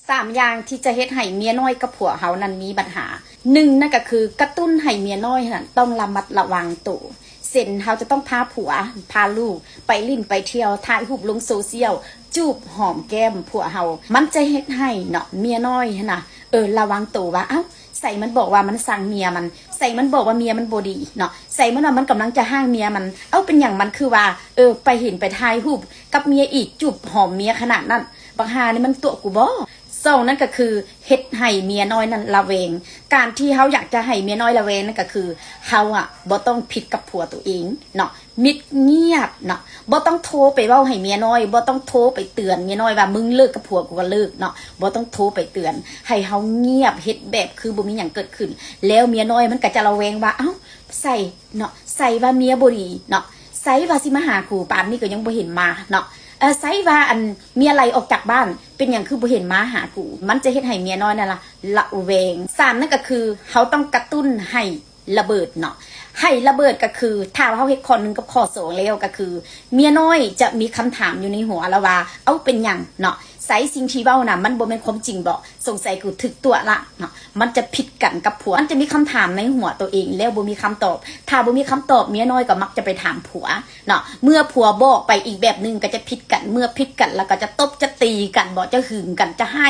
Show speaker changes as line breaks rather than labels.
3 อย่างที่จะเฮ็ดให้เมียน้อยกับผัวเฮานั้นมีปัญหา1นั่นก็คือกระตุ้นให้เมียน้อยนั้นต้องระมัดระวังตัวเช่นเฮาจะต้องพาผัวพาลูกไปลิ้นไปเที่ยวถ่ายรูปลงโซเชียลจูบหอมแก้มผัวเฮามันจะเฮ็ดให้เนาะเมียน้อยนะระวังตัวว่าเอ้าใส่มันบอกว่ามันสั่งเมียมันใส่มันบอกว่าเมียมันบ่ดีเนาะใส่มันว่ามันกำลังจะห้างเมียมันเป็นอย่างมันคือว่าไปเห็นไปถ่ายรูปกับเมียอีกจูบหอมเมียขนาดนั้นบักหานี่มันตัวกูบ่นั่นก็คือเฮ็ดให้เมียน้อยนั้นระแวงการที่เฮาอยากจะให้เมียน้อยระแวงนั่นก็คือเฮาบ่ต้องผิดกับผัวตัวเองเนาะมิดเงียบเนาะบ่ต้องโทรไปเว้าให้เมียน้อยบ่ต้องโทรไปเตือนเมียน้อยว่ามึงเลิกกับผัวกูก็เลิกเนาะบ่ต้องโทรไปเตือนให้เฮาเงียบเฮ็ดแบบคือบ่มีหยังเกิดขึ้นแล้วเมียน้อยมันก็จะระแวงว่าใส่เนาะใส่ว่าเมียบ่ดีเนาะใส่ว่าสิมาหากูปานนี้ก็ยังบ่เห็นมาเนาะไซว่าเมียไรออกจากบ้านเป็นอย่างคือบ่เห็นมาหากูมันจะเฮ็ดให้เมียน้อยนั่นล่ะละแวง3นั่นก็คือเขาต้องกระตุ้นให้ระเบิดเนาะให้ระเบิดก็คือถ้าเขาเฮ็ดข้อ1กับข้อ2แล้วก็คือเมียน้อยจะมีคำถามอยู่ในหัวแล้วว่าเป็นหยังเนาะไซสิ่งที่เว้าน่ะมันบ่แม่นความจริงบ่สงสัยกูถึกตัวละเนาะมันจะผิดกันกับผัวมันจะมีคำถามในหัวตัวเองแล้วบ่มีคำตอบถ้าบ่มีคำตอบเมียน้อยก็มักจะไปถามผัวเนาะเมื่อผัวบอกไปอีกแบบนึงก็จะผิดกันเมื่อผิดกันแล้วก็จะตบจะตีกันบ่จะหึงกันจะให้